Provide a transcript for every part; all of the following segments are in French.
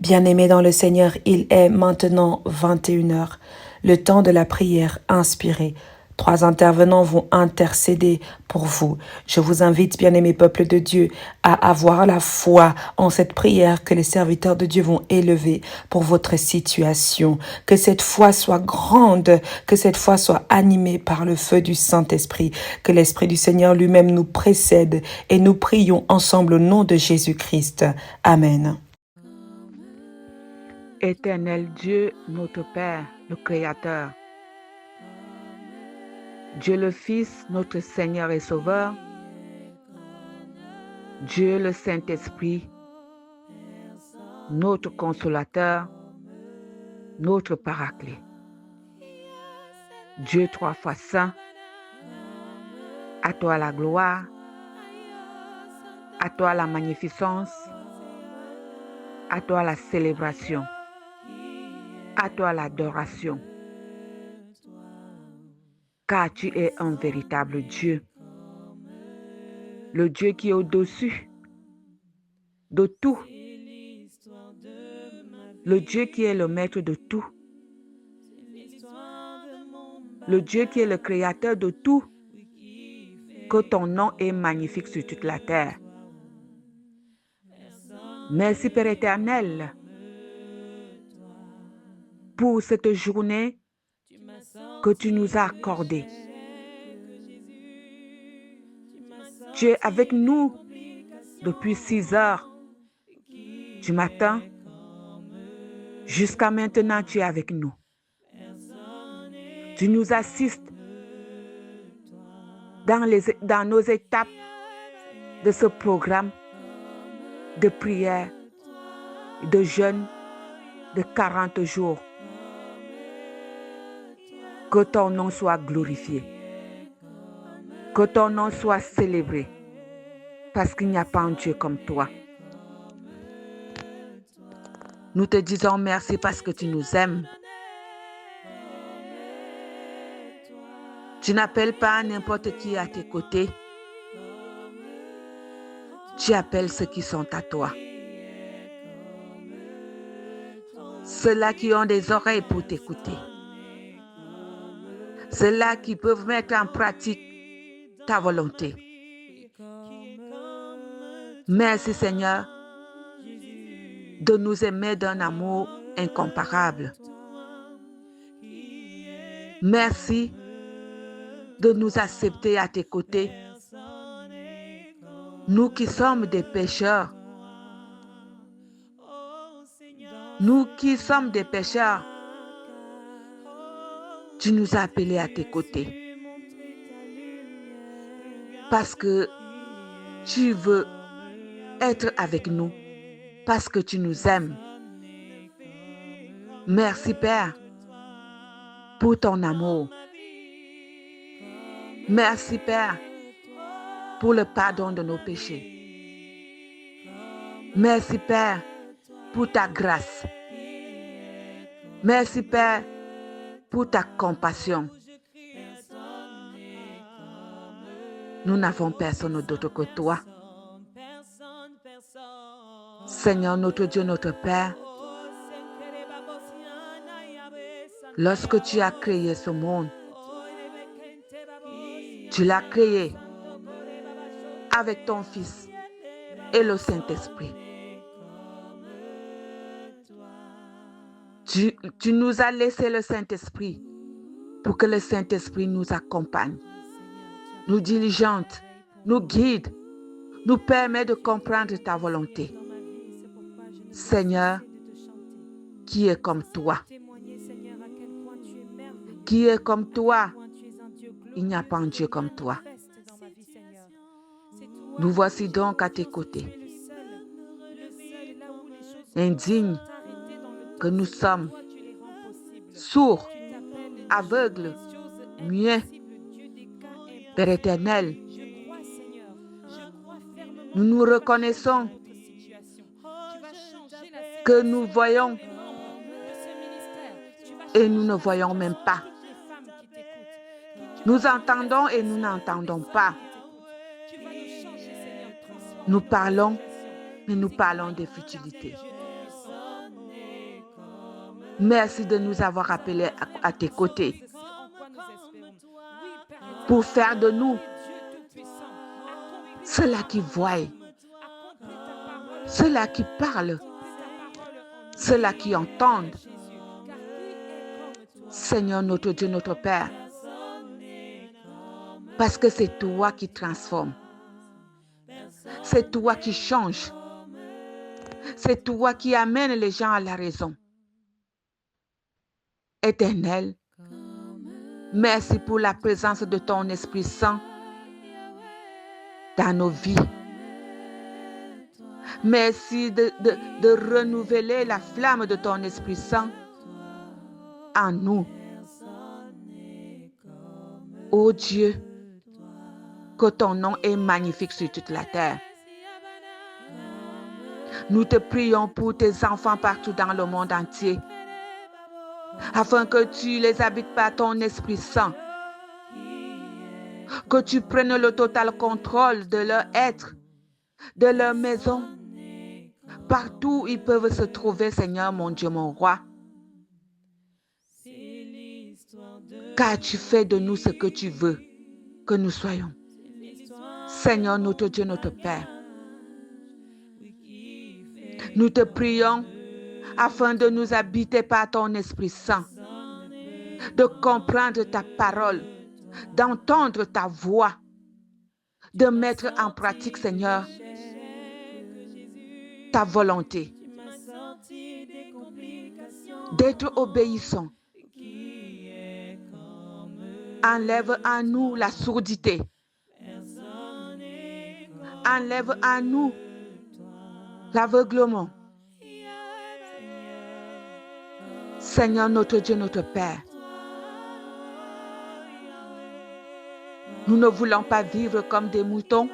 Bien-aimés dans le Seigneur, il est maintenant 21 heures, le temps de la prière inspirée. 3 intervenants vont intercéder pour vous. Je vous invite, bien-aimés peuple de Dieu, à avoir la foi en cette prière que les serviteurs de Dieu vont élever pour votre situation. Que cette foi soit grande, que cette foi soit animée par le feu du Saint-Esprit, que l'Esprit du Seigneur lui-même nous précède et nous prions ensemble au nom de Jésus-Christ. Amen. Éternel Dieu, notre Père, le Créateur, Dieu le Fils, notre Seigneur et Sauveur, Dieu le Saint-Esprit, notre Consolateur, notre Paraclet. Dieu 3 fois saint, à toi la gloire, à toi la magnificence, à toi la célébration, à toi l'adoration, car tu es un véritable Dieu, le Dieu qui est au-dessus de tout, le Dieu qui est le maître de tout, le Dieu qui est le créateur de tout, que ton nom est magnifique sur toute la terre. Merci Père éternel pour cette journée que tu nous as accordée. Tu es avec nous depuis 6 heures du matin. Jusqu'à maintenant, tu es avec nous. Tu nous assistes dans nos étapes de ce programme de prière, de jeûne de 40 jours. Que ton nom soit glorifié. Que ton nom soit célébré. Parce qu'il n'y a pas un Dieu comme toi. Nous te disons merci parce que tu nous aimes. Tu n'appelles pas n'importe qui à tes côtés. Tu appelles ceux qui sont à toi. Ceux-là qui ont des oreilles pour t'écouter. Ceux-là qui peuvent mettre en pratique ta volonté. Merci Seigneur de nous aimer d'un amour incomparable. Merci de nous accepter à tes côtés. Nous qui sommes des pécheurs. Nous qui sommes des pécheurs. Tu nous as appelés à tes côtés. Parce que tu veux être avec nous. Parce que tu nous aimes. Merci Père pour ton amour. Merci Père pour le pardon de nos péchés. Merci Père pour ta grâce. Merci Père pour ta compassion. Nous n'avons personne d'autre que toi. Seigneur notre Dieu, notre Père, lorsque tu as créé ce monde, tu l'as créé avec ton Fils et le Saint-Esprit. Tu nous as laissé le Saint-Esprit pour que le Saint-Esprit nous accompagne, nous diligente, nous guide, nous permet de comprendre ta volonté. Seigneur, qui est comme toi? Qui est comme toi? Il n'y a pas un Dieu comme toi. Nous voici donc à tes côtés. Indignes que nous sommes, sourds, aveugles, muets. Père éternel, nous nous reconnaissons que nous voyons et nous ne voyons même pas. Nous entendons et nous n'entendons pas. Nous parlons, mais nous parlons des futilités. Merci de nous avoir appelés à tes côtés pour faire de nous ceux-là qui voient, ceux-là qui parlent, ceux-là qui entendent. Seigneur notre Dieu, notre Père, parce que c'est toi qui transformes, c'est toi qui changes, c'est toi qui amène les gens à la raison. Éternel, merci pour la présence de ton Esprit Saint dans nos vies. Merci de renouveler la flamme de ton Esprit Saint en nous. Ô Dieu, que ton nom est magnifique sur toute la terre. Nous te prions pour tes enfants partout dans le monde entier, afin que tu les habites par ton Esprit Saint, que tu prennes le total contrôle de leur être, de leur maison, partout où ils peuvent se trouver, Seigneur mon Dieu, mon roi. Car tu fais de nous ce que tu veux que nous soyons. Seigneur notre Dieu, notre Père, nous te prions afin de nous habiter par ton Esprit Saint, de comprendre ta parole, d'entendre ta voix, de mettre en pratique, Seigneur, ta volonté, d'être obéissant. Enlève en nous la sourdité. Enlève en nous l'aveuglement. Seigneur notre Dieu, notre Père, nous ne voulons pas vivre comme des moutons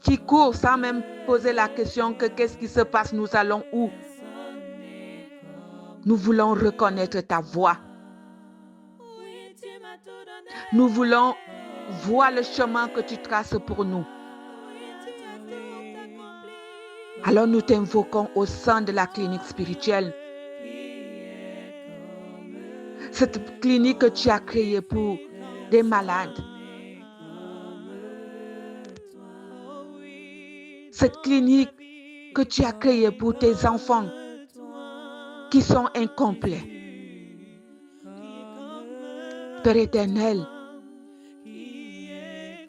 qui courent sans même poser la question que qu'est-ce qui se passe, nous allons où? Nous voulons reconnaître ta voix. Nous voulons voir le chemin que tu traces pour nous. Alors nous t'invoquons au sein de la clinique spirituelle. Cette clinique que tu as créée pour des malades. Cette clinique que tu as créée pour tes enfants qui sont incomplets. Père éternel,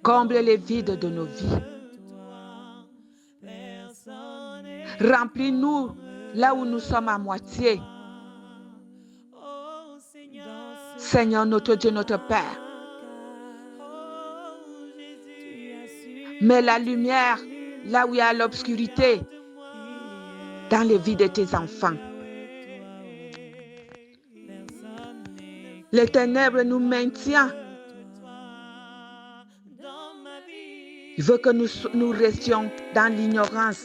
comble les vides de nos vies. Remplis-nous là où nous sommes à moitié. Seigneur notre Dieu, notre Père, mets la lumière là où il y a l'obscurité dans les vies de tes enfants. Les ténèbres nous maintiennent. Il veut que nous restions dans l'ignorance,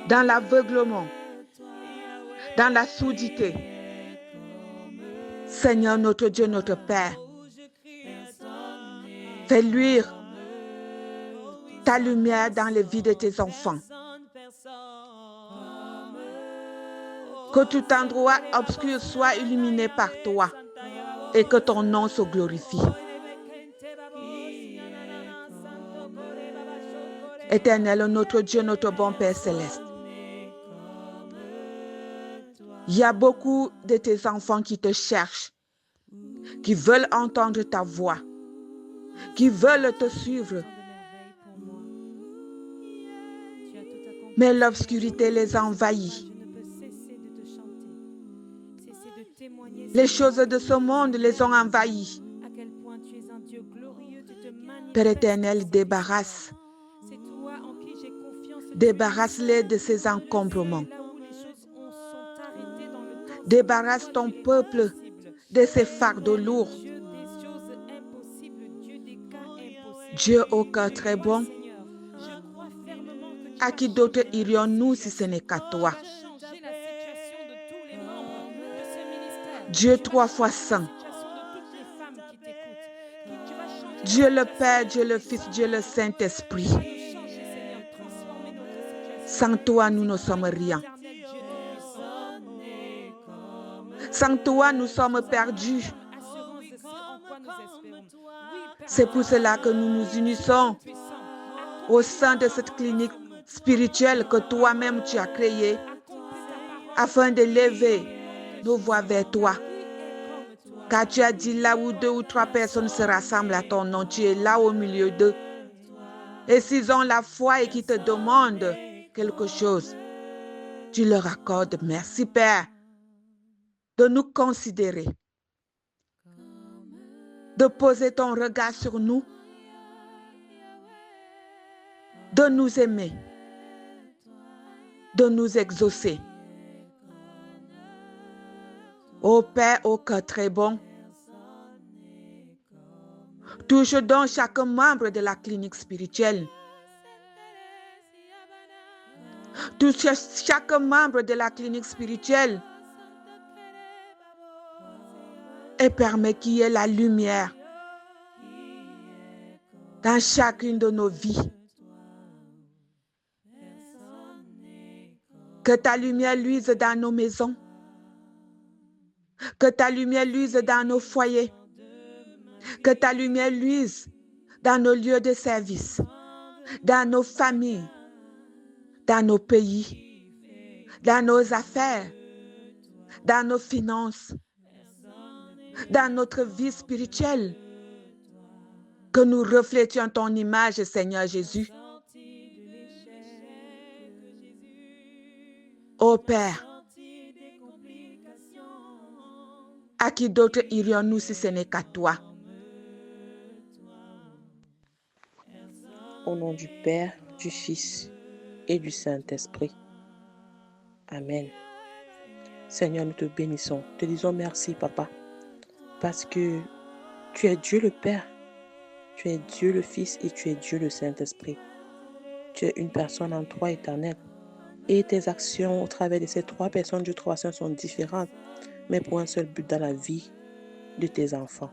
dans l'aveuglement, dans la sourdité. Seigneur notre Dieu, notre Père, fais luire ta lumière dans les vies de tes enfants. Que tout endroit obscur soit illuminé par toi et que ton nom se glorifie. Éternel, notre Dieu, notre bon Père céleste, il y a beaucoup de tes enfants qui te cherchent, qui veulent entendre ta voix, qui veulent te suivre. Mais l'obscurité les envahit. Les choses de ce monde les ont envahis. Père éternel, débarrasse-les de ces encombrements. Débarrasse ton peuple de ces fardeaux lourds. Dieu au cœur très bon, à qui d'autre irions-nous si ce n'est qu'à toi? Dieu trois fois saint, Dieu le Père, Dieu le Fils, Dieu le Saint-Esprit. Sans toi, nous ne sommes rien. Sans toi, nous sommes perdus. C'est pour cela que nous nous unissons au sein de cette clinique spirituelle que toi-même tu as créée afin d'élever nos voix vers toi. Car tu as dit là où 2 ou 3 personnes se rassemblent à ton nom, tu es là au milieu d'eux. Et s'ils ont la foi et qu'ils te demandent quelque chose, tu leur accordes. Merci Père de nous considérer, de poser ton regard sur nous, de nous aimer, de nous exaucer. Ô Père, ô cœur très bon, touche donc chaque membre de la clinique spirituelle. Touche chaque membre de la clinique spirituelle et permets qu'il y ait la lumière dans chacune de nos vies. Que ta lumière luise dans nos maisons. Que ta lumière luise dans nos foyers. Que ta lumière luise dans nos lieux de service, dans nos familles, dans nos pays, dans nos affaires, dans nos finances, dans notre vie spirituelle. Que nous reflétions ton image, Seigneur Jésus. Ô Père, à qui d'autre irions-nous si ce n'est qu'à toi? Au nom du Père, du Fils et du Saint-Esprit. Amen. Seigneur, nous te bénissons. Te disons merci, Papa, parce que tu es Dieu le Père, tu es Dieu le Fils et tu es Dieu le Saint-Esprit. Tu es une personne en toi éternelle. Et tes actions au travers de ces 3 personnes, Dieu 3 sont différentes, mais pour un seul but dans la vie de tes enfants.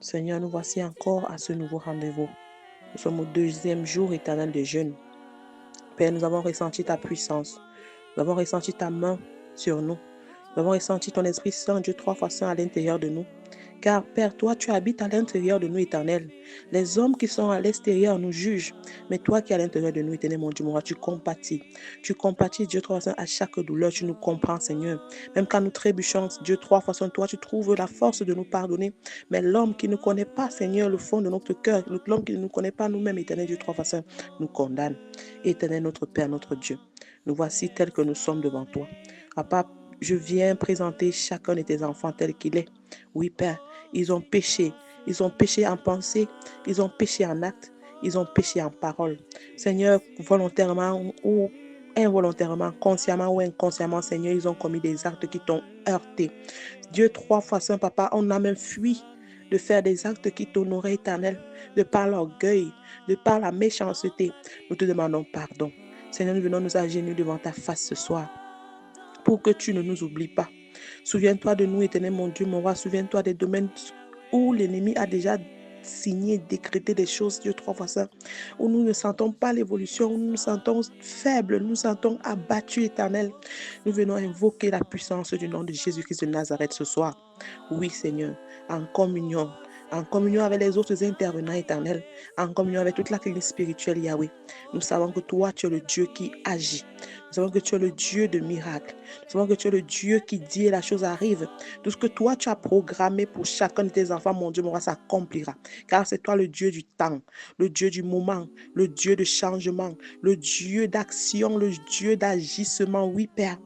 Seigneur, nous voici encore à ce nouveau rendez-vous. Nous sommes au 2e jour éternel de jeûne. Père, nous avons ressenti ta puissance. Nous avons ressenti ta main sur nous. Nous avons ressenti ton Esprit Saint, Dieu 3 fois Saint à l'intérieur de nous. Car Père, toi, tu habites à l'intérieur de nous, éternel. Les hommes qui sont à l'extérieur nous jugent. Mais toi qui es à l'intérieur de nous, éternel, mon Dieu, mon roi, tu compatis. Tu compatis, Dieu 3 fois Saint, à chaque douleur. Tu nous comprends, Seigneur. Même quand nous trébuchons, Dieu 3 fois Saint, toi, tu trouves la force de nous pardonner. Mais l'homme qui ne connaît pas, Seigneur, le fond de notre cœur, l'homme qui ne nous connaît pas nous-mêmes, éternel, Dieu 3 fois Saint, nous condamne. Éternel, notre Père, notre Dieu, nous voici tels que nous sommes devant toi. Papa, je viens présenter chacun de tes enfants tel qu'il est. Oui, Père, ils ont péché. Ils ont péché en pensée, ils ont péché en acte, ils ont péché en parole. Seigneur, volontairement ou involontairement, consciemment ou inconsciemment, Seigneur, ils ont commis des actes qui t'ont heurté. Dieu 3 fois Saint, Papa, on a même fui de faire des actes qui t'honoraient, éternel, de par l'orgueil, de par la méchanceté. Nous te demandons pardon. Seigneur, nous venons nous agenouiller devant ta face ce soir, pour que tu ne nous oublies pas. Souviens-toi de nous, éternel mon Dieu, mon roi. Souviens-toi des domaines où l'ennemi a déjà signé, décrété des choses, Dieu 3 fois Saint, où nous ne sentons pas l'évolution, où nous nous sentons faibles, nous nous sentons abattus, éternel. Nous venons invoquer la puissance du nom de Jésus-Christ de Nazareth ce soir. Oui, Seigneur, en communion avec les autres intervenants éternels, en communion avec toute la clinique spirituelle, Yahweh. Nous savons que toi, tu es le Dieu qui agit. Nous savons que tu es le Dieu de miracles. Nous savons que tu es le Dieu qui dit et la chose arrive. Tout ce que toi, tu as programmé pour chacun de tes enfants, mon Dieu, mon roi, s'accomplira. Car c'est toi le Dieu du temps, le Dieu du moment, le Dieu de changement, le Dieu d'action, le Dieu d'agissement. Oui, Père,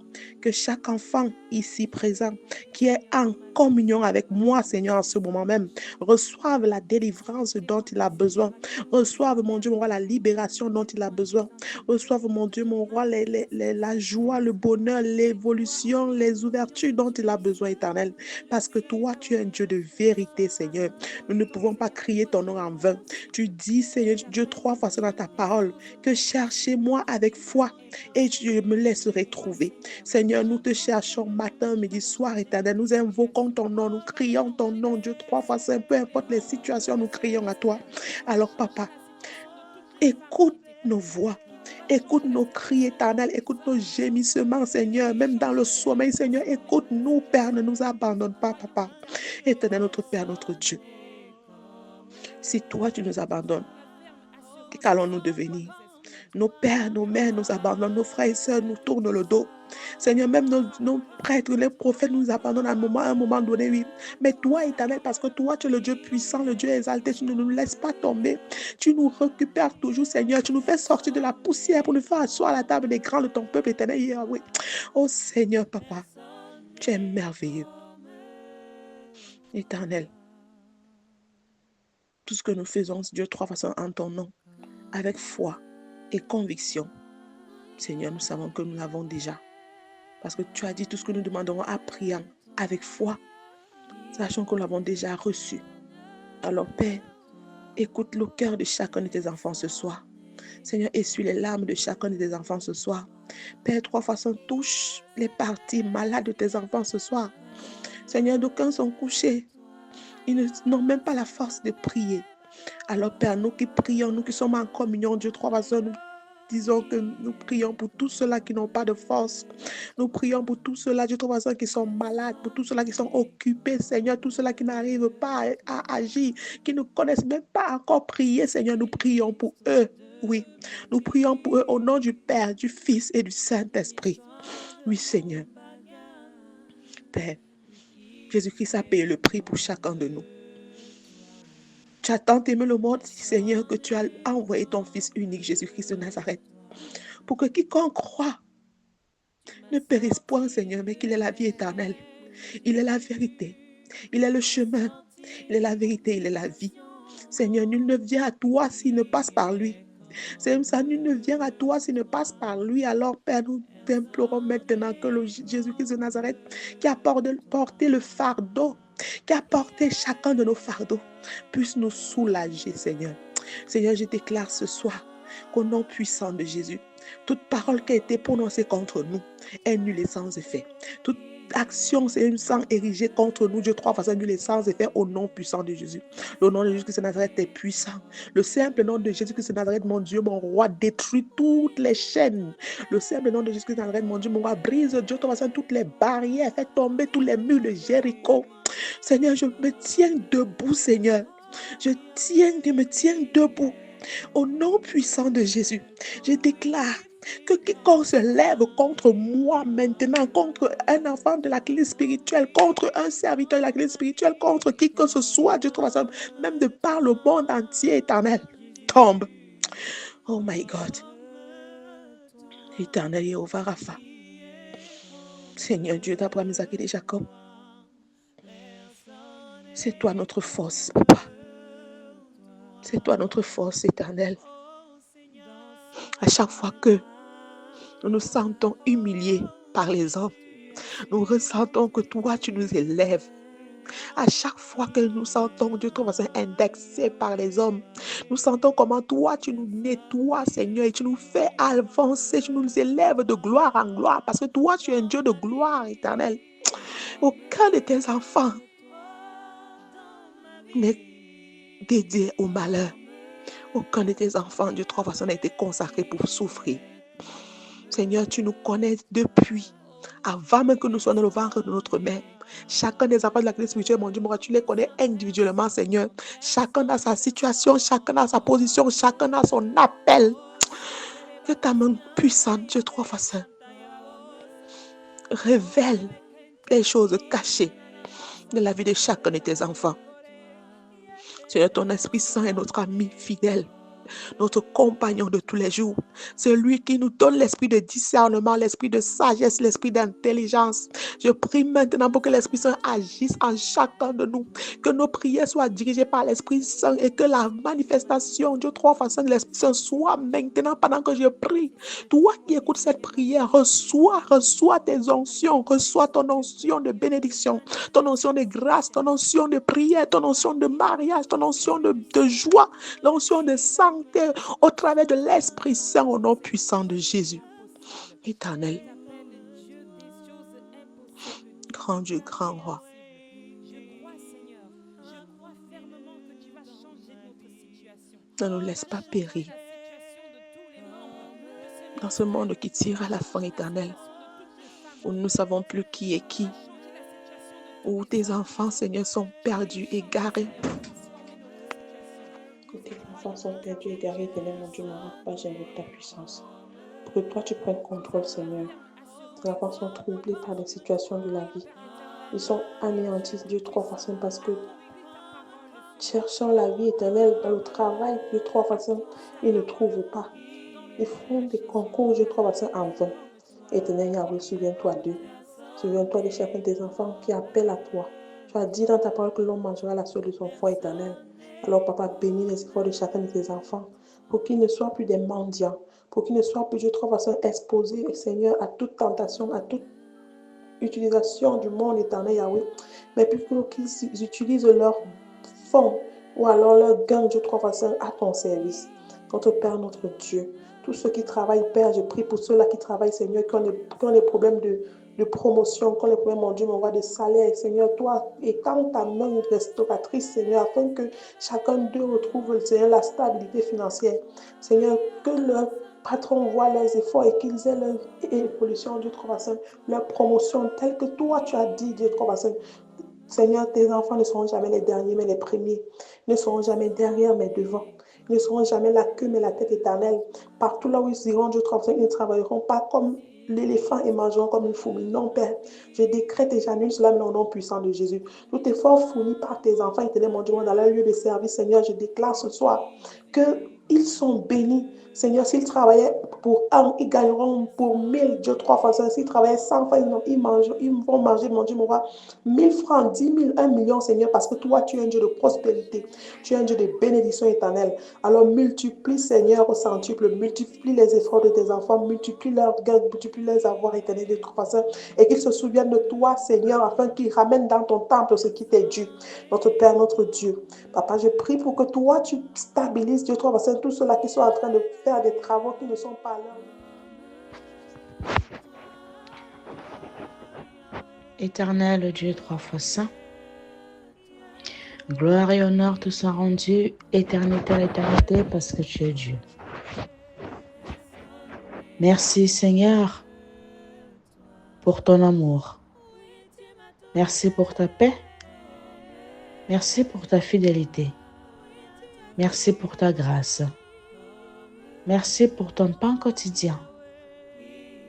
que chaque enfant ici présent qui est en communion avec moi, Seigneur, en ce moment même, reçoive la délivrance dont il a besoin. Reçoive, mon Dieu, mon roi, la libération dont il a besoin. Reçoive, mon Dieu, mon roi, la joie, le bonheur, l'évolution, les ouvertures dont il a besoin, éternel. Parce que toi, tu es un Dieu de vérité, Seigneur. Nous ne pouvons pas crier ton nom en vain. Tu dis, Seigneur, Dieu 3 fois dans ta parole, que cherchez-moi avec foi et je me laisserai trouver. Seigneur, nous te cherchons matin, midi, soir, éternel. Nous invoquons ton nom, nous crions ton nom, Dieu 3 fois Saint. Peu importe les situations, nous crions à toi. Alors, Papa, écoute nos voix. Écoute nos cris, Éternel. Écoute nos gémissements, Seigneur. Même dans le sommeil, Seigneur, écoute-nous, Père. Ne nous abandonne pas, Papa. Éternel, notre Père, notre Dieu. Si toi, tu nous abandonnes, qu'allons-nous devenir? Nos pères, nos mères nous abandonnent, nos frères et sœurs nous tournent le dos. Seigneur, même nos prêtres, les prophètes nous abandonnent à un moment donné, oui. Mais toi, Éternel, parce que toi, tu es le Dieu puissant, le Dieu exalté, tu ne nous laisses pas tomber. Tu nous récupères toujours, Seigneur. Tu nous fais sortir de la poussière pour nous faire asseoir à la table des grands de ton peuple, Éternel, Yahweh. Oh Seigneur, Papa, tu es merveilleux. Éternel, tout ce que nous faisons, Dieu, trois façons en ton nom, avec foi et conviction. Seigneur, nous savons que nous l'avons déjà. Parce que tu as dit tout ce que nous demanderons en priant avec foi, sachant que nous l'avons déjà reçu. Alors, Père, écoute le cœur de chacun de tes enfants ce soir. Seigneur, essuie les larmes de chacun de tes enfants ce soir. Père, trois façons, touche les parties malades de tes enfants ce soir. Seigneur, d'aucuns sont couchés. Ils n'ont même pas la force de prier. Alors, Père, nous qui prions, nous qui sommes en communion, Dieu, trois façons, nous disons que nous prions pour tous ceux-là qui n'ont pas de force. Nous prions pour tous ceux-là, Dieu, trois façons, qui sont malades, pour tous ceux-là qui sont occupés, Seigneur, tous ceux-là qui n'arrivent pas à agir, qui ne connaissent même pas encore prier, Seigneur, nous prions pour eux. Oui, nous prions pour eux au nom du Père, du Fils et du Saint-Esprit. Oui, Seigneur. Père, Jésus-Christ a payé le prix pour chacun de nous. Tu as tant aimé le monde, Seigneur, que tu as envoyé ton Fils unique, Jésus-Christ de Nazareth, pour que quiconque croit ne périsse point, Seigneur, mais qu'il ait la vie éternelle. Il est la vérité, il est le chemin, il est la vérité, il est la vie. Seigneur, nul ne vient à toi s'il ne passe par lui. C'est ça, nul ne vient à toi s'il ne passe par lui. Alors, Père, nous t'implorons maintenant que le Jésus-Christ de Nazareth, qui a porté le fardeau, qui a porté chacun de nos fardeaux, puisse nous soulager, Seigneur. Seigneur, je déclare ce soir qu'au nom puissant de Jésus, toute parole qui a été prononcée contre nous est nulle et sans effet. Toute action, c'est une sang érigée contre nous, Dieu, trois façons nulle et sans effet au nom puissant de Jésus. Le nom de Jésus-Christ de Nazareth est puissant. Le simple nom de Jésus-Christ de Nazareth, mon Dieu, mon roi, détruit toutes les chaînes. Le simple nom de Jésus-Christ de Nazareth, mon Dieu, mon roi, brise, Dieu, trois façons toutes les barrières, fait tomber tous les murs de Jéricho. Seigneur, je me tiens debout, Seigneur. Je me tiens debout. Au nom puissant de Jésus, je déclare que quiconque se lève contre moi maintenant, contre un enfant de la clé spirituelle, contre un serviteur de la clé spirituelle, contre qui que ce soit, Dieu trouve ça, même de par le monde entier, éternel, tombe. Oh my God. Éternel Jéhovah Rapha. Seigneur Dieu d'Abraham, Isaac et de Jacob. C'est toi notre force, Papa. C'est toi notre force éternelle. À chaque fois que nous nous sentons humiliés par les hommes, nous ressentons que toi, tu nous élèves. À chaque fois que nous sentons, Dieu, toi, indexés par les hommes, nous sentons comment toi, tu nous nettoies, Seigneur, et tu nous fais avancer, tu nous élèves de gloire en gloire, parce que toi, tu es un Dieu de gloire éternelle. Aucun de tes enfants n'est dédié au malheur. Aucun de tes enfants, Dieu, trois façons, n'a été consacré pour souffrir. Seigneur, tu nous connais depuis, avant même que nous soyons dans le ventre de notre mère. Chacun des enfants de la clé spirituelle, mon Dieu, tu les connais individuellement, Seigneur. Chacun a sa situation, chacun a sa position, chacun a son appel. Que ta main puissante, Dieu, trois façons, révèle les choses cachées de la vie de chacun de tes enfants. Seigneur, ton Esprit Saint est notre ami fidèle, notre compagnon de tous les jours. C'est lui qui nous donne l'esprit de discernement, l'esprit de sagesse, l'esprit d'intelligence. Je prie maintenant pour que l'Esprit Saint agisse en chacun de nous, que nos prières soient dirigées par l'Esprit Saint et que la manifestation de trois façons de l'Esprit Saint soit maintenant pendant que je prie. Toi qui écoutes cette prière, reçois tes onctions, reçois ton onction de bénédiction, ton onction de grâce, ton onction de prière, ton onction de mariage, ton onction de joie, l'onction de santé au travers de l'Esprit Saint au nom puissant de Jésus. Éternel, grand Dieu, grand roi. Ne nous laisse pas périr. dans ce monde qui tire à la fin éternelle, où nous ne savons plus qui est qui, où tes enfants, Seigneur, sont perdus, égarés. Où tes enfants sont perdus, égarés, éternel, mon Dieu, mon roi, Papa, j'invoque ta puissance. Pour que toi, tu prennes contrôle, Seigneur. Tes enfants sont troublés par les situations de la vie. Ils sont anéantis, Dieu, trois façons, parce que cherchant la vie éternelle dans le travail, Dieu, trois façons, ils ne trouvent pas. Ils font des concours, Dieu, trois façons en vain. Éternel Yahweh, souviens-toi d'eux. Souviens-toi de chacun de tes enfants qui appellent à toi. Tu as dit dans ta parole que l'homme mangera la sueur de son foie éternel. Alors, Papa, bénis les efforts de chacun de tes enfants pour qu'ils ne soient plus des mendiants, pour qu'ils ne soient plus, Dieu, trois façons exposés, Seigneur, à toute tentation, à toute utilisation du monde éternel Yahweh, mais plutôt qu'ils utilisent leur fonds ou alors leur gain, Dieu, trois façons à ton service. Notre Père, notre Dieu, tous ceux qui travaillent, Père, je prie pour ceux-là qui travaillent, Seigneur, qui ont des problèmes de promotion, qui ont des problèmes, mon Dieu, mon roi, de salaire, Seigneur, toi, étends ta main restauratrice, Seigneur, afin que chacun d'eux retrouve, Seigneur, la stabilité financière. Seigneur, que leur patron voit leurs efforts et qu'ils aient leur évolution, Dieu, trois façons, leur promotion, telle que toi, tu as dit, Dieu, trois façons. Seigneur, tes enfants ne seront jamais les derniers, mais les premiers. Ils ne seront jamais derrière, mais devant. Ils ne seront jamais la queue, mais la tête éternelle. Partout là où ils iront, Dieu, ils ne travailleront pas comme l'éléphant et mangeront comme une fourmi. Non, Père, je décrète et j'annule cela dans le nom puissant de Jésus. Tout effort fourni par tes enfants, éternel, mon Dieu, dans leur lieu de service, Seigneur, je déclare ce soir qu'ils sont bénis. Seigneur, s'ils travaillaient pour 1, ils gagneront pour 1000, Dieu, 3 fois ça. S'ils travaillaient 100 fois, ils vont manger, mon Dieu, mon roi, 1000 francs, 10 000, 1 million, Seigneur, parce que toi, tu es un Dieu de prospérité. Tu es un Dieu de bénédiction éternelle. Alors, multiplie, Seigneur, au centuple, multiplie les efforts de tes enfants, multiplie leurs gains, multiplie les avoirs éternels de 3 fois, et qu'ils se souviennent de toi, Seigneur, afin qu'ils ramènent dans ton temple ce qui t'est dû. Notre Père, notre Dieu. Papa, je prie pour que toi, tu stabilises, Dieu, 3 fois, tous ceux-là qui sont en train de faire des travaux qui ne sont pas là. Éternel Dieu 3 fois saint, gloire et honneur te sont rendus, éternité à l'éternité, parce que tu es Dieu. Merci Seigneur pour ton amour. Merci pour ta paix. Merci pour ta fidélité. Merci pour ta grâce. Merci pour ton pain quotidien.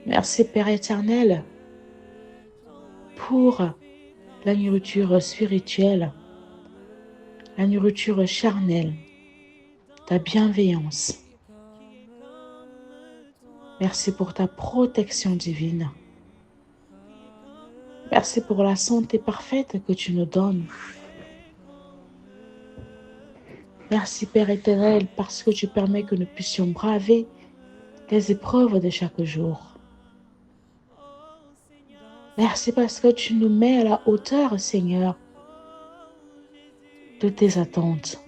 Merci Père éternel pour la nourriture spirituelle, la nourriture charnelle, ta bienveillance. Merci pour ta protection divine. Merci pour la santé parfaite que tu nous donnes. Merci Père éternel parce que tu permets que nous puissions braver les épreuves de chaque jour. Merci parce que tu nous mets à la hauteur, Seigneur, de tes attentes.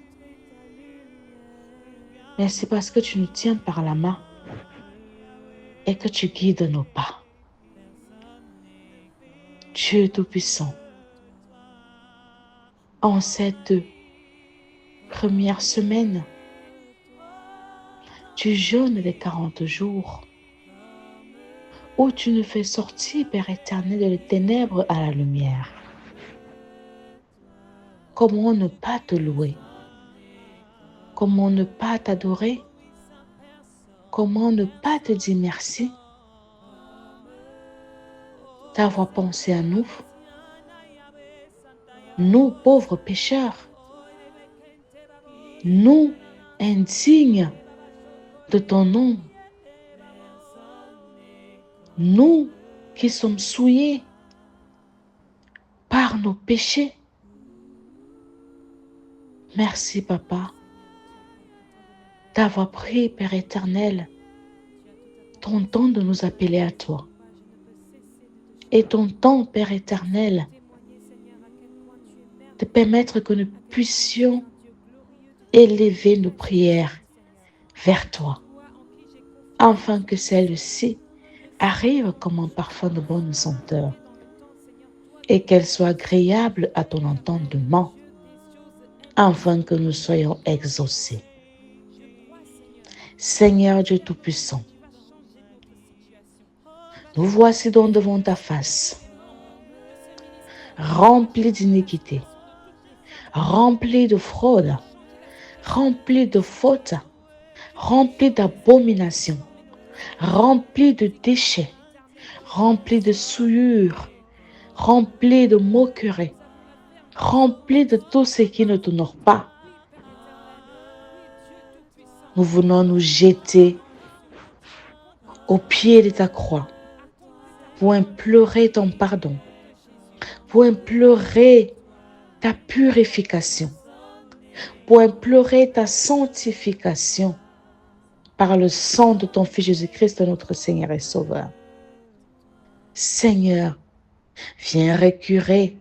Merci parce que tu nous tiens par la main et que tu guides nos pas. Dieu Tout-Puissant, en cette première semaine du jeûne des 40 jours, où tu nous fais sortir, Père éternel, des ténèbres à la lumière. Comment ne pas te louer? Comment ne pas t'adorer? Comment ne pas te dire merci d'avoir pensé à nous, nous pauvres pécheurs, nous indignes de ton nom, nous qui sommes souillés par nos péchés. Merci Papa d'avoir pris, Père éternel, ton temps de nous appeler à toi. Et ton temps, Père éternel, de permettre que nous puissions élever nos prières vers toi, afin que celles-ci arrivent comme un parfum de bonne senteur et qu'elles soient agréables à ton entendement, afin que nous soyons exaucés. Seigneur Dieu Tout-Puissant, Nous voici donc devant ta face, remplis d'iniquité, remplis de fraude, remplis de fautes, remplis d'abominations, remplis de déchets, remplis de souillures, remplis de moqueries, remplis de tout ce qui ne t'honore pas. Nous venons nous jeter au pied de ta croix pour implorer ton pardon, pour implorer ta purification, pour implorer ta sanctification par le sang de ton Fils Jésus-Christ, notre Seigneur et Sauveur. Seigneur, viens récurer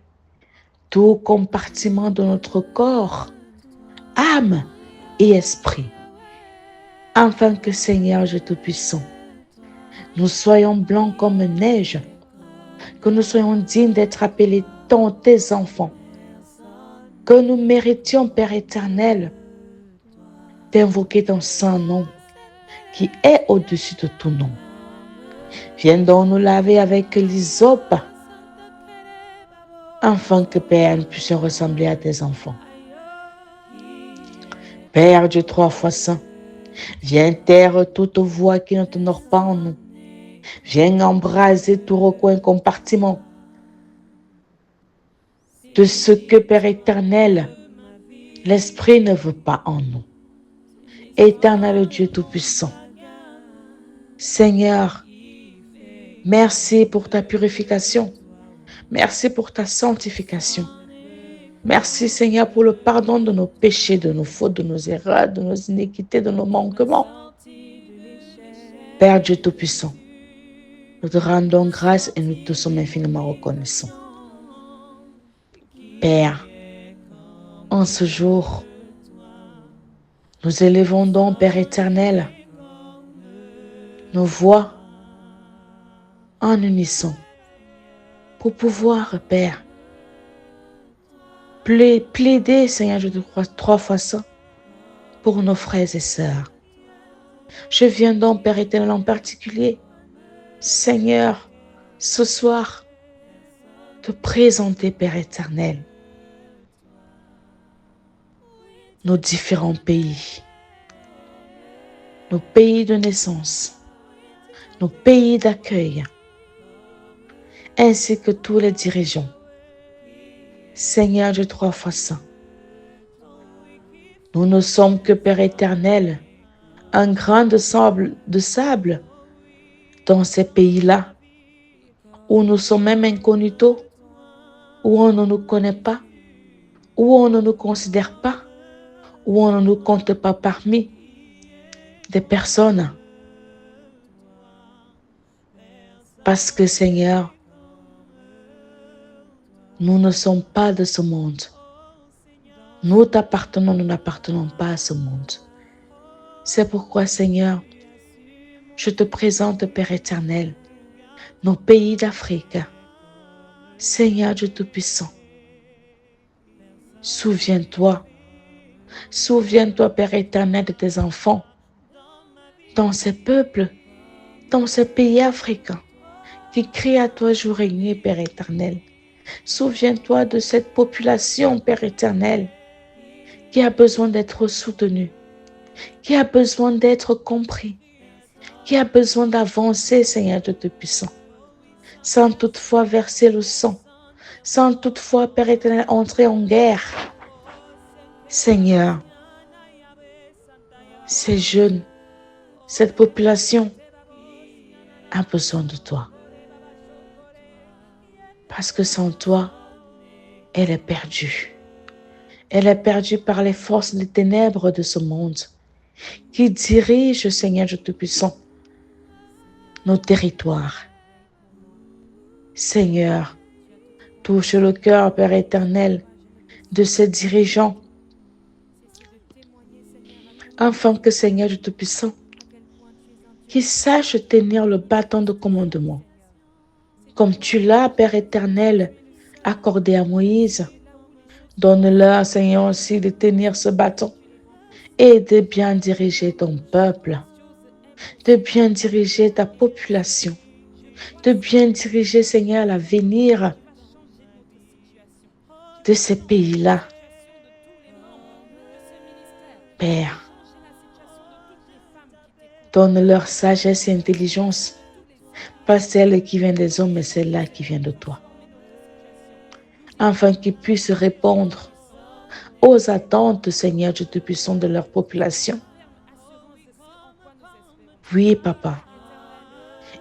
tout compartiment de notre corps, âme et esprit, afin que, Seigneur Dieu Tout-Puissant, nous soyons blancs comme neige, que nous soyons dignes d'être appelés tes enfants, que nous méritions, Père éternel, d'invoquer ton saint nom qui est au-dessus de tout nom. Viens donc nous laver avec l'hysope, afin que, Père, nous puissions ressembler à tes enfants. Père Dieu 3 fois saint, viens taire toute voix qui ne t'honore pas en nous. Viens embraser tout recoin compartiment de ce que, Père éternel, l'Esprit ne veut pas en nous. Éternel Dieu Tout-Puissant, Seigneur, merci pour ta purification. Merci pour ta sanctification. Merci, Seigneur, pour le pardon de nos péchés, de nos fautes, de nos erreurs, de nos iniquités, de nos manquements. Père Dieu Tout-Puissant, nous te rendons grâce et nous te sommes infiniment reconnaissants. Père, en ce jour, nous élevons donc, Père éternel, nos voix en unisson pour pouvoir, Père, plaider, Seigneur, je te crois 3 fois saint, pour nos frères et sœurs. Je viens donc, Père éternel, en particulier, Seigneur, ce soir, te présenter, Père éternel, nos différents pays, nos pays de naissance, nos pays d'accueil, ainsi que tous les dirigeants. Seigneur Dieu 3 fois saint, nous ne sommes que, Père éternel, un grain de sable dans ces pays-là, où nous sommes même incognito, où on ne nous connaît pas, où on ne nous considère pas, où on ne nous compte pas parmi des personnes. Parce que, Seigneur, nous ne sommes pas de ce monde. Nous t'appartenons, nous n'appartenons pas à ce monde. C'est pourquoi, Seigneur, je te présente, Père éternel, nos pays d'Afrique. Seigneur Dieu Tout-Puissant, souviens-toi, Père éternel, de tes enfants dans ces peuples, dans ces pays africains qui crient à toi jour et nuit, Père éternel. Souviens-toi de cette population, Père éternel, qui a besoin d'être soutenue, qui a besoin d'être compris, qui a besoin d'avancer, Seigneur Dieu Tout-Puissant, sans toutefois verser le sang, sans toutefois, Père éternel, entrer en guerre. Seigneur, ces jeunes, cette population a besoin de toi. Parce que sans toi, elle est perdue. Elle est perdue par les forces des ténèbres de ce monde qui dirigent, Seigneur Dieu Tout-Puissant, nos territoires. Seigneur, touche le cœur, Père éternel, de ces dirigeants, afin que, Seigneur Dieu Tout-Puissant, qu'ils sachent tenir le bâton de commandement, comme tu l'as, Père éternel, accordé à Moïse. Donne-leur, Seigneur, aussi de tenir ce bâton et de bien diriger ton peuple, de bien diriger ta population, de bien diriger, Seigneur, l'avenir de ces pays-là. Père, donne leur sagesse et intelligence, pas celle qui vient des hommes, mais celle-là qui vient de toi, afin qu'ils puissent répondre aux attentes, Seigneur Dieu Tout-Puissant, de leur population. Oui, Papa,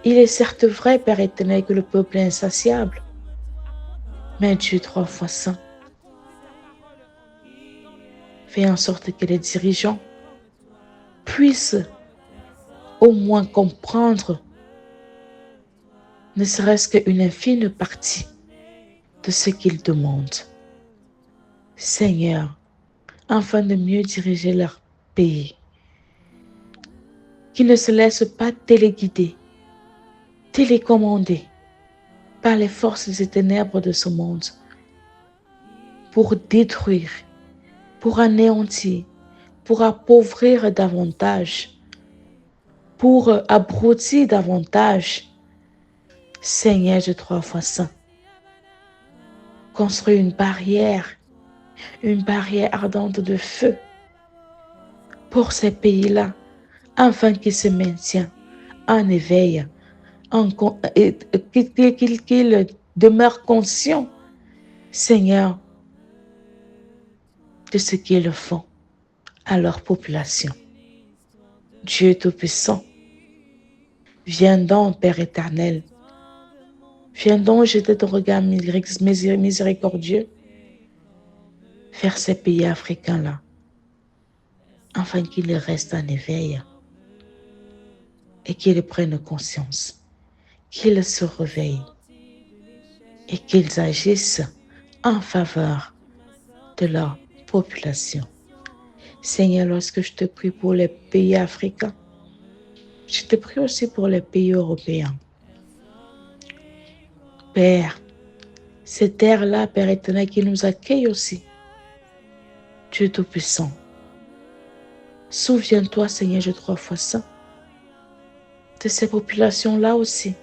il est certes vrai, Père éternel, que le peuple est insatiable, mais Dieu 3 fois saint, fais en sorte que les dirigeants puissent au moins comprendre ne serait-ce qu'une infime partie de ce qu'ils demandent. Seigneur, afin de mieux diriger leur pays, qu'ils ne se laissent pas téléguider, télécommander par les forces des ténèbres de ce monde pour détruire, pour anéantir, pour appauvrir davantage, pour abrutir davantage. Seigneur Dieu 3 fois saint, construis une barrière ardente de feu pour ces pays-là, afin qu'ils se maintiennent en éveil, qu'ils demeurent conscients, Seigneur, de ce qu'ils font à leur population. Dieu Tout-Puissant, viens donc, Père éternel, viens donc jeter ton regard miséricordieux vers ces pays africains-là, afin qu'ils restent en éveil et qu'ils prennent conscience, qu'ils se réveillent et qu'ils agissent en faveur de leur population. Seigneur, lorsque je te prie pour les pays africains, je te prie aussi pour les pays européens. Père, ces terres-là, Père éternel, qui nous accueillent aussi, Dieu Tout-Puissant, souviens-toi, Seigneur, Dieu 3 fois saint, de ces populations-là aussi,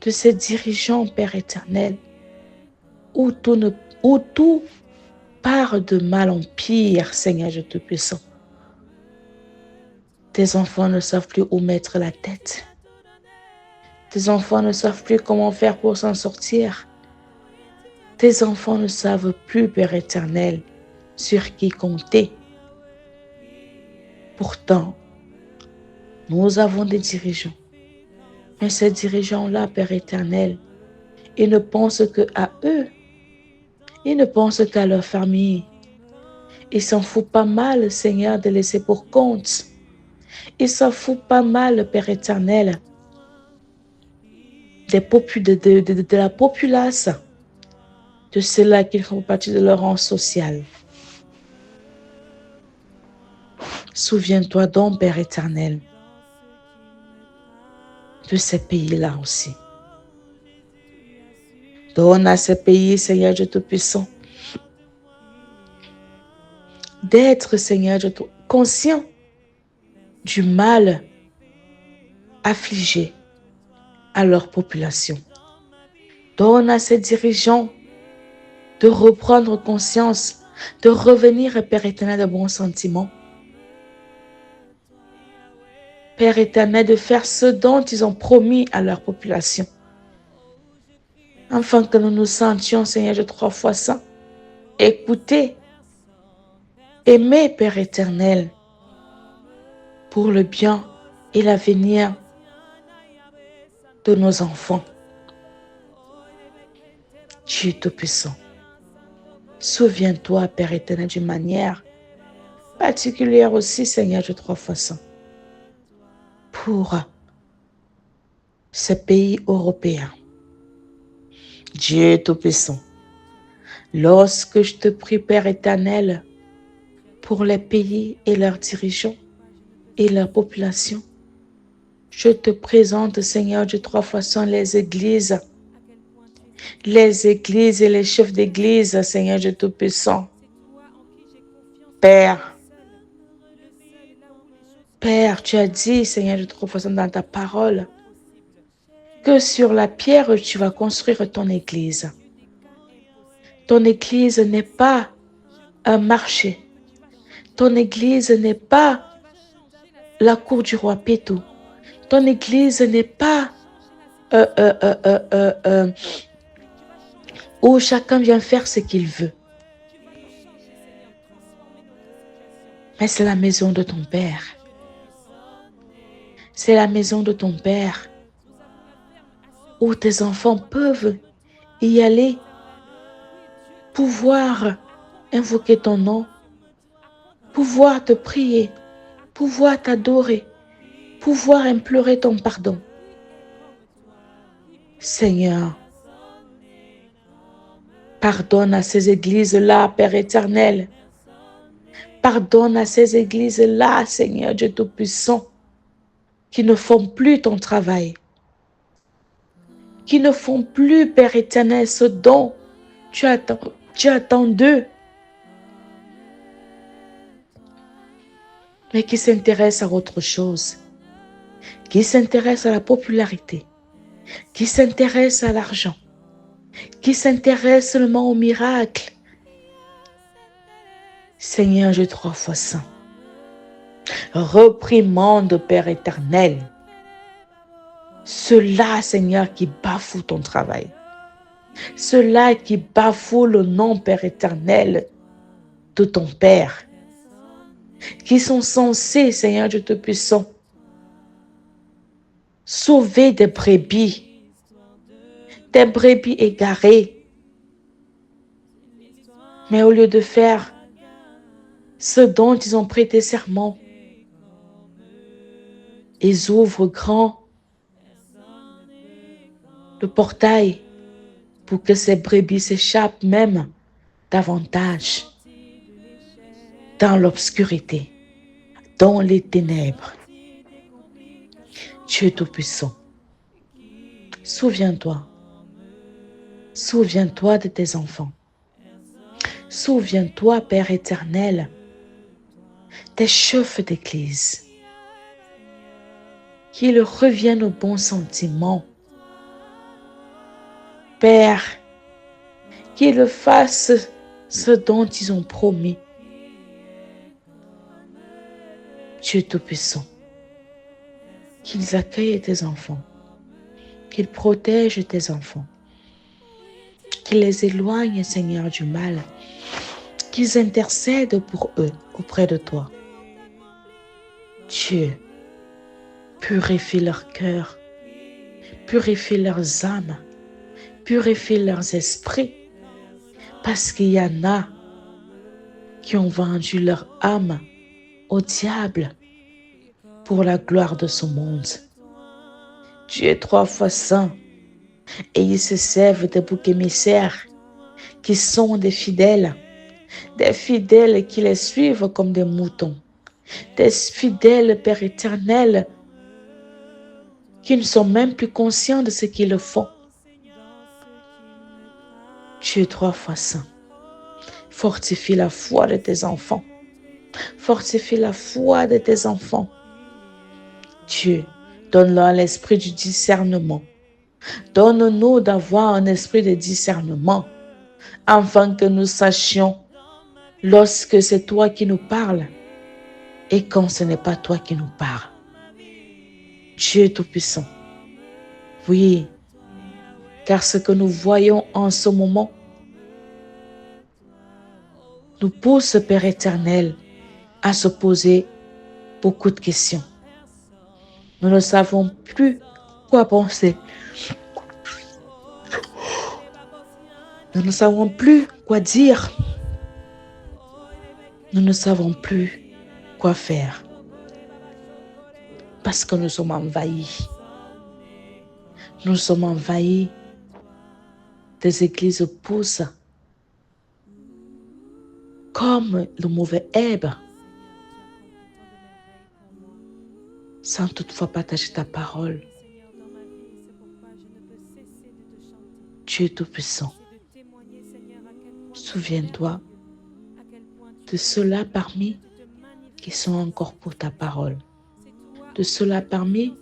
de ces dirigeants, Père éternel, où tout part de mal en pire, Seigneur Dieu Tout-Puissant. Tes enfants ne savent plus où mettre la tête. Tes enfants ne savent plus comment faire pour s'en sortir. Tes enfants ne savent plus, Père éternel, sur qui compter. Pourtant, nous avons des dirigeants. Mais ces dirigeants-là, Père éternel, ils ne pensent qu'à eux. Ils ne pensent qu'à leur famille. Ils s'en foutent pas mal, Seigneur, de laisser pour compte. Ils s'en foutent pas mal, Père éternel, de la populace, de ceux-là qui font partie de leur rang social. Souviens-toi donc, Père éternel, de ces pays-là aussi. Donne à ces pays, Seigneur Dieu Tout-Puissant, d'être, Seigneur Dieu, conscient du mal affligé à leur population. Donne à ces dirigeants de reprendre conscience, de revenir, Père éternel, de bons sentiments. Père éternel, de faire ce dont ils ont promis à leur population. Afin que nous nous sentions, Seigneur Dieu 3 fois saint, écoutés, aimés, Père éternel, pour le bien et l'avenir de nos enfants. Dieu Tout-Puissant, souviens-toi, Père éternel, d'une manière particulière aussi, Seigneur Dieu 3 fois saint, pour ces pays européens. Dieu Tout-Puissant, lorsque je te prie, Père éternel, pour les pays et leurs dirigeants et leur population, je te présente, Seigneur Dieu 3 fois saint, les églises et les chefs d'église, Seigneur Dieu Tout-Puissant. Père, tu as dit, Seigneur Dieu 3 fois saint, dans ta parole, que sur la pierre tu vas construire ton église. Ton église n'est pas un marché. Ton église n'est pas la cour du roi Pétou. Ton église n'est pas où chacun vient faire ce qu'il veut. Mais c'est la maison de ton Père. C'est la maison de ton Père où tes enfants peuvent y aller, pouvoir invoquer ton nom, pouvoir te prier, pouvoir t'adorer, pouvoir implorer ton pardon. Seigneur, pardonne à ces églises-là, Père éternel. Pardonne à ces églises-là, Seigneur Dieu Tout-Puissant, qui ne font plus ton travail, qui ne font plus, Père éternel, ce dont tu attends d'eux, mais qui s'intéressent à autre chose, qui s'intéressent à la popularité, qui s'intéressent à l'argent, qui s'intéressent seulement au miracle. Seigneur, Dieu 3 fois saint, reprimande, Père éternel, ceux-là, Seigneur, qui bafouent ton travail, ceux-là qui bafouent le nom, Père éternel, de ton Père, qui sont censés, Seigneur Dieu Tout-Puissant, sauver des brebis égarées. Mais au lieu de faire ce dont ils ont prêté serment, ils ouvrent grand le portail pour que ces brebis s'échappent même davantage dans l'obscurité, dans les ténèbres. Dieu Tout-Puissant, souviens-toi de tes enfants. Souviens-toi, Père éternel, des chefs d'église, qu'ils reviennent au bon sentiment. Père, qu'ils fassent ce dont ils ont promis. Dieu Tout-Puissant, qu'ils accueillent tes enfants, qu'ils protègent tes enfants, qu'ils les éloignent, Seigneur, du mal, qu'ils intercèdent pour eux auprès de toi. Dieu, purifie leur cœur, purifie leurs âmes, purifie leurs esprits, parce qu'il y en a qui ont vendu leur âme au diable pour la gloire de ce monde. Tu es 3 fois saint et ils se servent des boucs émissaires qui sont des fidèles qui les suivent comme des moutons, des fidèles, Père éternel, qui ne sont même plus conscients de ce qu'ils font. Tu es 3 fois saint. Fortifie la foi de tes enfants. Fortifie la foi de tes enfants. Dieu, donne-leur l'esprit du discernement. Donne-nous d'avoir un esprit de discernement, afin que nous sachions lorsque c'est toi qui nous parles et quand ce n'est pas toi qui nous parles. Dieu Tout-Puissant, oui, car ce que nous voyons en ce moment nous pousse, Père éternel, à se poser beaucoup de questions. Nous ne savons plus quoi penser. Nous ne savons plus quoi dire. Nous ne savons plus quoi faire. Parce que nous sommes envahis. Nous sommes envahis des églises poussent comme le mauvais herbe, sans toutefois partager ta parole. Dieu Tout-Puissant, souviens-toi de ceux-là parmi qui sont encore pour ta parole, de ceux-là parmi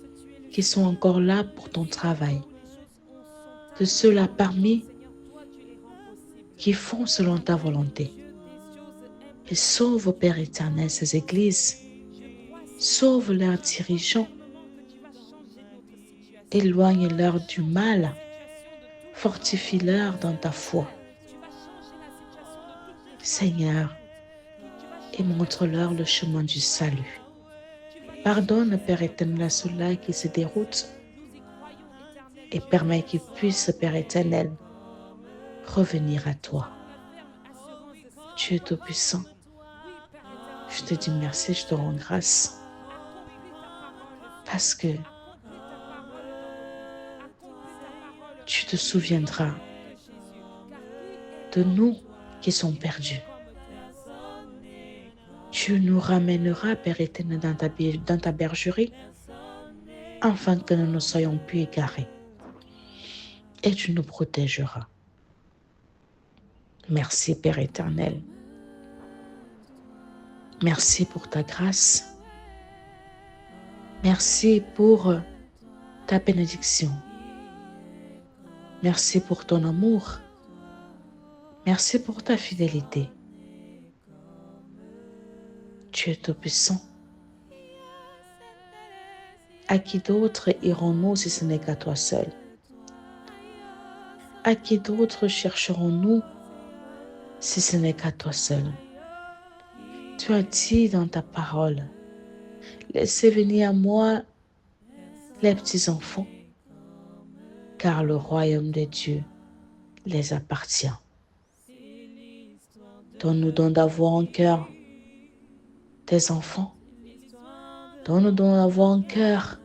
qui sont encore là pour ton travail, de ceux-là parmi qui font selon ta volonté. Et sauve, Père éternel, ces églises. Sauve leurs dirigeants. Éloigne-leur du mal. Fortifie-leur dans ta foi. Seigneur, et montre-leur le chemin du salut. Pardonne, Père éternel, à ceux-là qui se déroutent et permets qu'ils puissent, Père éternel, revenir à toi. Dieu Tout-Puissant, je te dis merci, je te rends grâce parce que tu te souviendras de nous qui sommes perdus. Tu nous ramèneras, Père éternel, dans ta bergerie, afin que nous ne soyons plus égarés. Et tu nous protégeras. Merci, Père éternel. Merci pour ta grâce. Merci pour ta bénédiction. Merci pour ton amour. Merci pour ta fidélité. Tu es Tout-Puissant. À qui d'autre irons-nous si ce n'est qu'à toi seul? À qui d'autre chercherons-nous si ce n'est qu'à toi seul? Tu as dit dans ta parole, laissez venir à moi les petits enfants, car le royaume de Dieu les appartient. Donne-nous donc d'avoir un cœur des enfants. Donne-nous donc d'avoir un cœur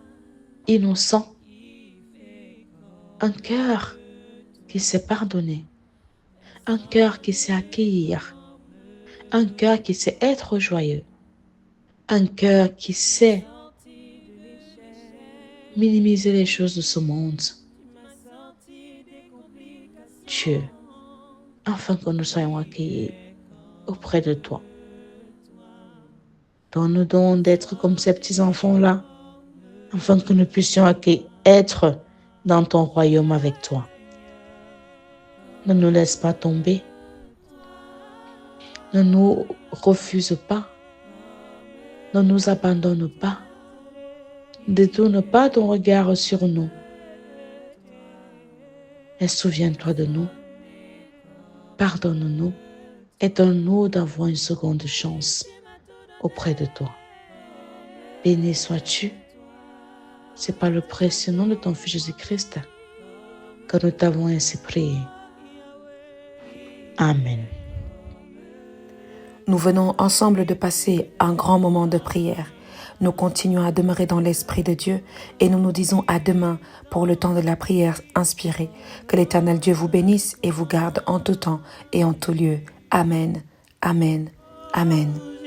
innocent, un cœur qui sait pardonner, un cœur qui sait accueillir, un cœur qui sait être joyeux, un cœur qui sait minimiser les choses de ce monde. Dieu, afin que nous soyons accueillis auprès de toi. Donne-nous donc d'être comme ces petits enfants-là, afin que nous puissions être dans ton royaume avec toi. Ne nous laisse pas tomber. Ne nous refuse pas. Ne nous abandonne pas. Ne détourne pas ton regard sur nous. Et souviens-toi de nous. Pardonne-nous et donne-nous d'avoir une seconde chance auprès de toi. Béni sois-tu. C'est par le précieux nom de ton Fils Jésus-Christ que nous t'avons ainsi prié. Amen. Nous venons ensemble de passer un grand moment de prière. Nous continuons à demeurer dans l'Esprit de Dieu et nous nous disons à demain pour le temps de la prière inspirée. Que l'Éternel Dieu vous bénisse et vous garde en tout temps et en tout lieu. Amen. Amen. Amen.